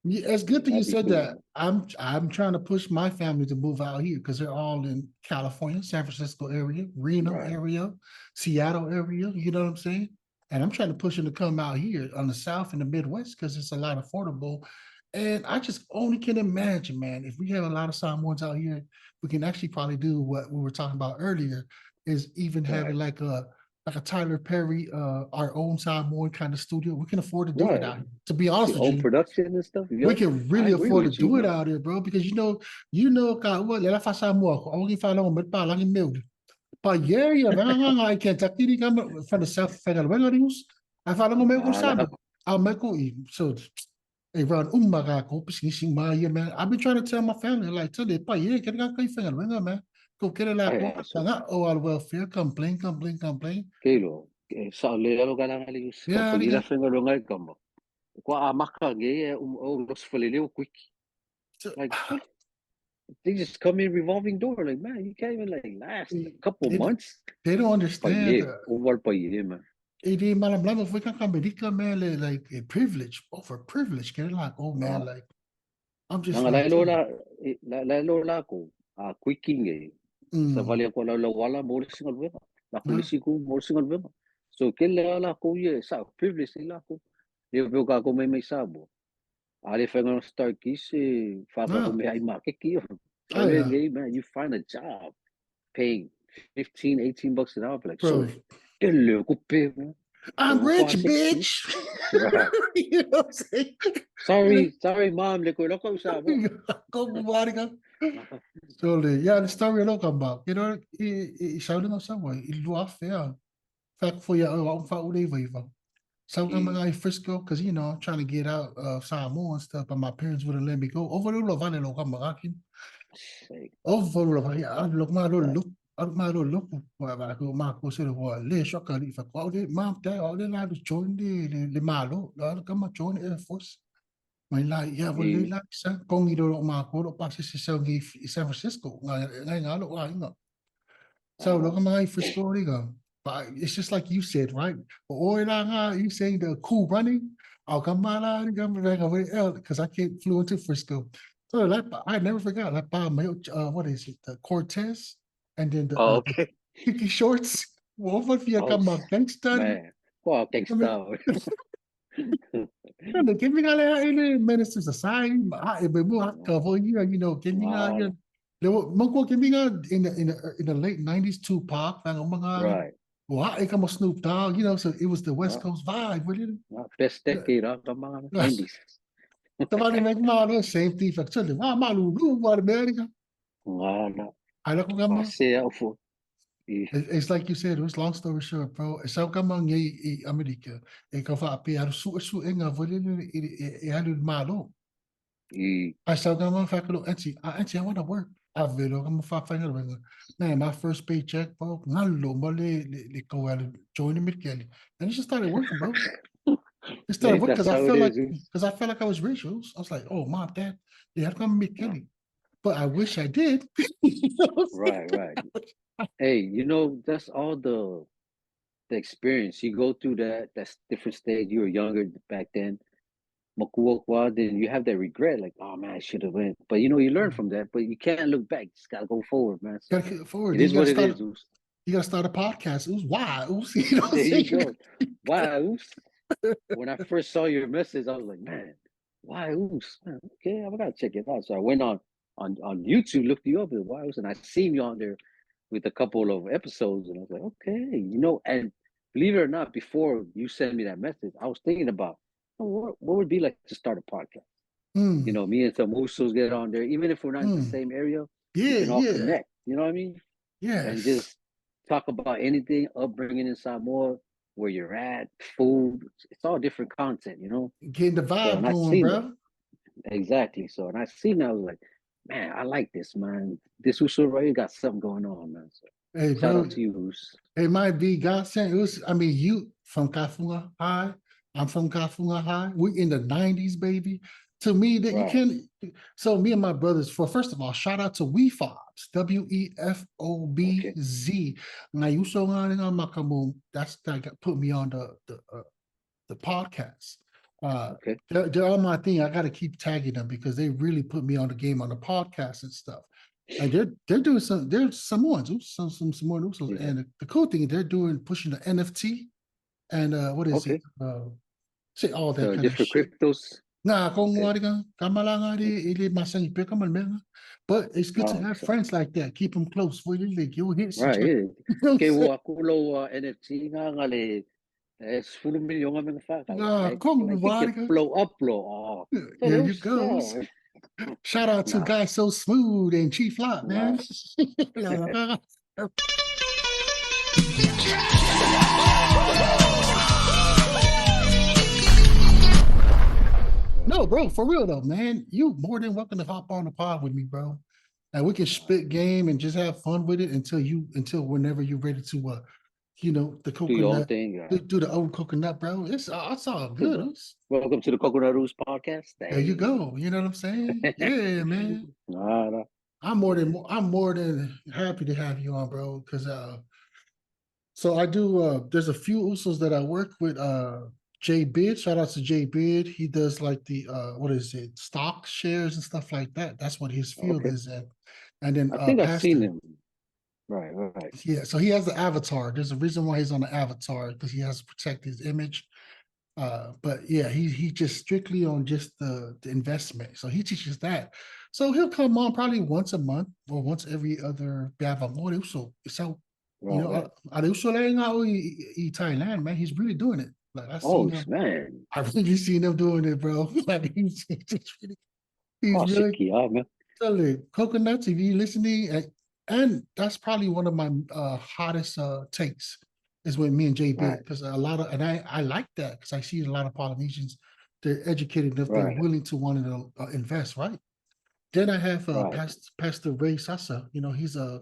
Yeah, it's yeah, good that you that'd be said cool, that. man. I'm trying to push my family to move out here because they're all in California, San Francisco area, Reno Right. area, Seattle area. You know what I'm saying? And I'm trying to push them to come out here on the South and the Midwest because it's a lot affordable. And I just only can imagine, man, if we have a lot of Samoans out here, we can actually probably do what we were talking about earlier, is even having Right. like a Tyler Perry, our own Samoan kind of studio. We can afford to do it Right. out here. To be honest See, with own you, production and stuff. we Yep. can I really agree afford to with you, do it man. out here, bro. Because ka what la fa sa mo ako. Ang ifa lang met pa lang in milk. Pa yeah, nga I can't take it from the south federal news. I fa lang mo Ah, sabi. I'll make so hey Ron umaga ko pising maya man. I've been trying to tell my family like tell it pa yeah can kay federal man. Ko kaya la ko so nga all welfare complain. kilo. Sa lelo ka lang alius. Yeah, Kapag ila fenga longai kamo. Kwa amaka ge los falileo quick. Like what? They just come in revolving door. Like man, you can't even like last a couple they, months. they don't Pa understand. ye, over pa ye man. Hindi malam if we can come man like a privilege over privilege. Get like, oh man, like I'm just Nanga like, lalo la ko quicking eh. Sa mm, vale ko la wala mo singal wema. La yeah, polisi ko mo singal wema. So kela la ko ye sa privilege nila ko. Yo ka ko may sabo. Ali fenga start kisi faka ko yeah, may ay makikiyo. oh So yeah, man, you find a job paying 15, 18 bucks an hour. Like, bro. sorry, hello, ko pay mo. I'm Ewan ko rich, bitch. Right. You know what I'm saying? Sorry, mom. Like, wala ko usabo. Go bumari ka. So yeah, the story I come back. You know, shouting out somewhere. Ilu affair. Fact for ya, fa uliva. So I'm like Frisco, because you know, I'm trying to get out of Samoa and stuff, but my parents wouldn't let me go. Over the love, I didn't know come back. Overall, ja, look maar door look. At maar door look, waar ik maak was er wel lees ook al even kwam dit maand daar al die laat join de malo daar kan maar join Air Force maar like ja wel like sa kung ito maak ko pa sa San Francisco nga lo nga so look at my Frisco go but it's just like you said right or you saying the cool running I'll come out come back over because I can't flew into Frisco. So like I never forgot like what is it the Cortez and then Oh, the okay. Kiki shorts. What if you Oh, come up gangster? man. Wow, I mean, gangsta. ano, giving nga lang menace to society. Iba mo cover you know, giving nga Wow. yan. Magko giving nga in the late 90s Tupac, ang mga Right. wah, ka mo Snoop Dogg, you know, so it was the West Coast vibe, really. Best decade of the 90s. Somebody make malo, same thing. Actually, malulu, America. Wala. Alam ko nga mo. Masaya ako. It's like you said, it was long story short, bro. Sa ka mang Amerika, ikaw fa api su nga vole halu malo. I saw ka mang faculo anti I want to work. I velo ka mo fa final man, my first paycheck, bro. Ngalo mo le ko join the Kelly. And I just started working, bro. It started working That's how it is. because I felt like I was rich. I was like, oh mom, dad, they have to come meet Kelly. But I wish I did. Right. Hey, you know, that's all the experience. You go through that's different stage. You were younger back then. Makuwa, then you have that regret, like, oh man, I should have went. But you know, you learn from that, but you can't look back. You just gotta go forward, man. So Gotta get forward. it is what it is. You gotta start a podcast. It was why. You know There you go. Why, Uce? When I first saw your message, I was like, man, why Uce? Man, okay, I gotta check it out. So I went on YouTube, looked you up, and why Uce, and I seen you on there with a couple of episodes, and I was like, okay, you know. And believe it or not, before you sent me that message, I was thinking about what would it be like to start a podcast. You know, me and some Usos get on there, even if we're not in the same area, we can all connect. You know what I mean? Yes. And just talk about anything, upbringing in Samoa, where you're at, food. It's all different content, you know. Getting the So vibe and I going, seen that bro. exactly. So and I seen that, I was like, man, I like this, man. This Uso right here got something going on, man. So Hey, shout bro. out to you, Uce. It might be God sent. It was, I mean, you from Kafunga High. I'm from Kafunga High. We in the 90s, baby. To me, that you Right. can. So me and my brothers, for first of all, shout out to Wefobz, Okay. WEFOBZ. Now you so on Makamu. That's that put me on the podcast. Okay. They're on my thing. I got to keep tagging them because they really put me on the game on the podcast and stuff. And they're doing some. They're Samoans, some Samoans, Yeah. and the cool thing they're doing pushing the NFT and what is Okay. it? Say all that So kind of different shit. cryptos. Nah, kung Okay. wari ka, kamala nga di, ili masang ipe ka man, man. But it's good to Oh, have so, friends like that. Keep them close. For you, like you hit right. you Yeah. know what I'm Okay, saying? well, ako lo NFT nga nga le. Es 10 milyon nga mga fa. Nah, kung Like wari it ka. blow up, blow. Oh. So There you there's go. Shout out to nah, guys so smooth and Chief Lot, man. nah. No, bro, for real though, man. You more than welcome to hop on the pod with me, bro. And we can spit game and just have fun with it until whenever you're ready to the Do your own coconut, thing. do the old coconut, bro. It's all good. Welcome to the Coconut Roots podcast. There you Hey. go. You know what I'm saying? Yeah, man. Nah. I'm more than happy to have you on, bro. Because so I do. There's a few Usos that I work with. Jay Bid, shout out to Jay Bid. He does like the what is it, stock shares and stuff like that. That's what his field Okay. is in. And then I think I've seen Pastor, him. Right. yeah. So he has the avatar. There's a reason why he's on the avatar because he has to protect his image. But yeah, he just strictly on just the investment. So he teaches that. So he'll come on probably once a month or once every other Biavamore. So Right. Thailand, man, he's really doing it. Like I Oh, seen him, man. I really seen him doing it, bro. Like he's Oh, really Shiki, man. totally coconuts. If you listening, and that's probably one of my hottest takes is with me and JB Right. because a lot of and I like that because I see a lot of Polynesians they're educated enough they're Right. willing to want to invest, right? Then I have Right. Pastor Ray Sasa. He's a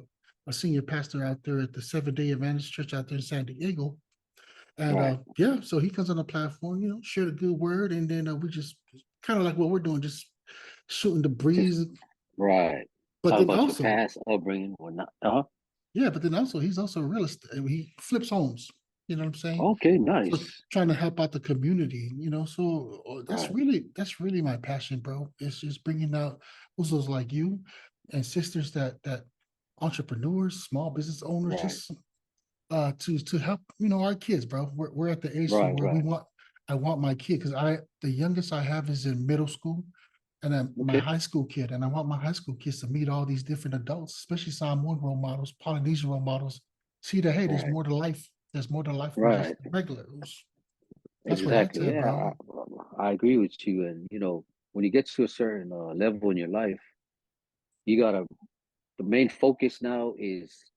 senior pastor out there at the Seventh-day Adventist Church out there in San Diego. And Right. yeah, so he comes on the platform, share the good word, and then we just kind of like what we're doing, just shooting the Just breeze. right. But Talk then about your also, past upbringing or not. yeah, but then also he's also a real estate. He flips homes. You know what I'm saying? Okay, So nice. trying to help out the community. So that's Right. really my passion, bro. It's just bringing out usos like you and sisters that entrepreneurs, small business owners, Right. just to help our kids, bro. We're at the age Right. where Right. I want my kid because the youngest I have is in middle school, and then my Okay. high school kid, and I want my high school kids to meet all these different adults, especially Samoan role models, Polynesian role models. See that hey, there's Right. more to life. There's more to life than just Right. regulars. That's where that's Exactly. at, Yeah, bro. I agree with you. And when you get to a certain level in your life, you gotta. The main focus now is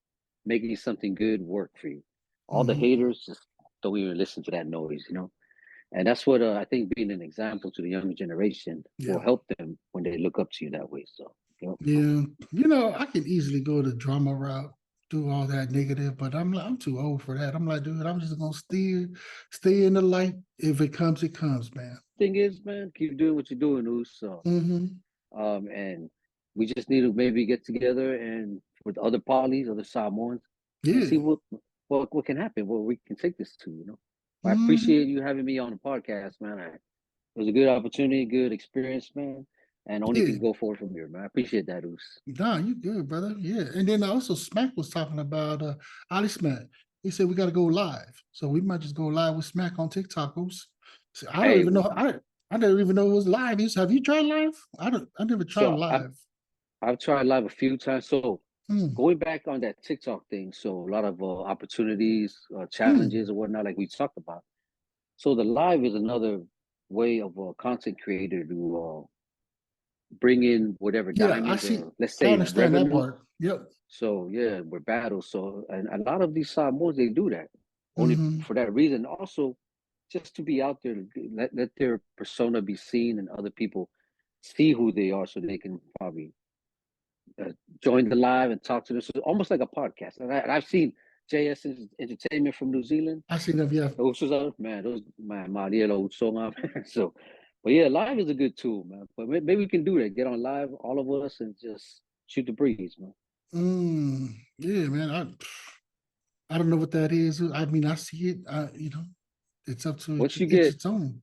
making something good work for you. All the Mhm. haters just don't even listen to that noise. And that's what I think being an example to the younger generation will Yeah. help them when they look up to you that way. So, Yeah. I can easily go the drama route, do all that negative, but I'm too old for that. I'm like, dude, I'm just gonna stay in the light. If it comes, it comes, man. thing is, man, keep doing what you're doing, Uce. So, Mm-hmm. and we just need to maybe get together and with other parties, other Samoans, and see Yeah. what can happen, what we can take this to. I Mm-hmm. appreciate you having me on the podcast, man. It was a good opportunity, good experience, man, and only Yeah. can go forward from here, man. I appreciate that, Uce. Nah, you good, brother. Yeah. And then also Smack was talking about Ali Smack. He said we gotta go live. So we might just go live with Smack on TikTok. Oops. So I don't Hey, even know. I didn't even know it was live. Have you tried live? I never tried so live. I've tried live a few times. So Mm, going back on that TikTok thing, so a lot of opportunities, mm. challenges, or whatnot, like we talked about. So the live is another way of a content creator to bring in whatever Yeah, I diamonds see. or let's I say understand that revenue. part. Yep. So yeah, we're battles. So and a lot of these Samoans they do that. only for that reason. Also, just to be out there, let their persona be seen, and other people see who they are, so they can probably join the live and talk to them. So it's almost like a podcast. And I've seen JS Entertainment from New Zealand. I seen them, yeah. Those so, but yeah, live is a good tool, man. But maybe we can do that. Get on live, all of us, and just shoot the breeze, man. Yeah, man. I don't know what that is. I mean, I see it. You know, it's up to its own.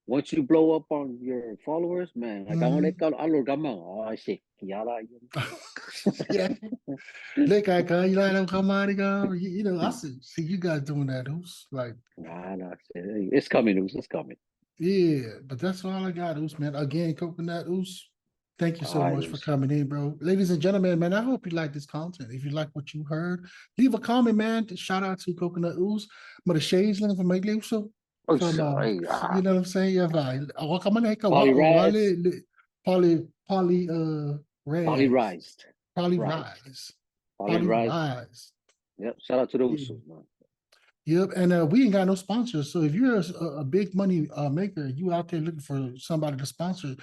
Once you blow up on your followers, man, like I want to shit. Yeah. You know, I see you guys doing that, Uce. Like, nah, it's coming, Uce. It's coming. Yeah, but that's all I got, Uce, man. Again, Coconut Uce, thank you so much for coming in, bro. Ladies and gentlemen, man, I hope you like this content. If you like what you heard, leave a comment, man. Shout out to Coconut Uce. Maar de shades lang van mij leef zo. Oh, sorry. You know what I'm saying? Yeah, right. Polyrized. Yep. Shout out to those, man. Yep, and we ain't got no sponsors. So if you're a big money maker, you out there looking for somebody to sponsor,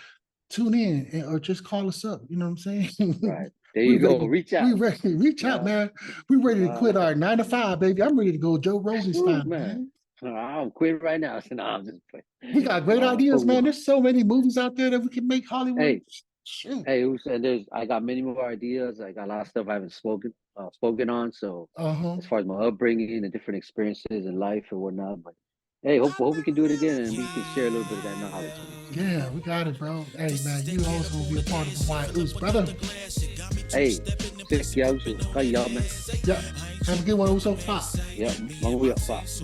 tune in or just call us up. You know what I'm saying? Right. There you go. Reach out. Reach out, man. We ready to quit our 9 to 5, baby. I'm ready to go Joe Rogan style, man. I'm quitting right now. So no, I'm just playing. We got great ideas, man. There's so many movies out there that we can make Hollywood. Hey, and I got many more ideas. I got a lot of stuff I haven't spoken on. So as far as my upbringing and different experiences in life and whatnot, but hey, hope we can do it again and we can share a little bit of that knowledge. Yeah, we got it, bro. Hey, man, you always gonna be a part of the Uce, brother. Hey, thank y'all, man. Yeah, have a good one, Uce. Yeah, we up 5.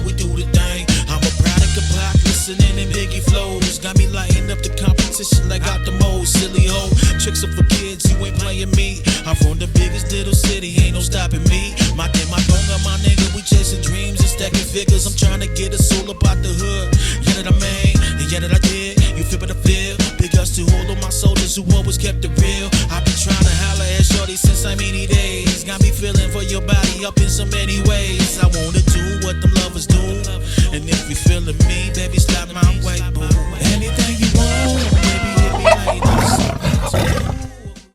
We do the thing. I'm a product of pop, listening in Biggie flows. Got me lighting up the competition like out the most silly hoe. Tricks up for kids, you ain't playing me. I'm from the biggest little city, ain't no stopping me. My donga, my nigga, we chasing dreams and stacking figures. I'm trying to get us all about the hood. Yeah, that I made, and yeah, that I did. You feel what I feel? Big ups to all of my soldiers who always kept it real. I've been trying to holler at shorty since I many days. Got me feeling for your body up in so many ways. I wanna do what them lovers do. And if you feeling me, baby, slap my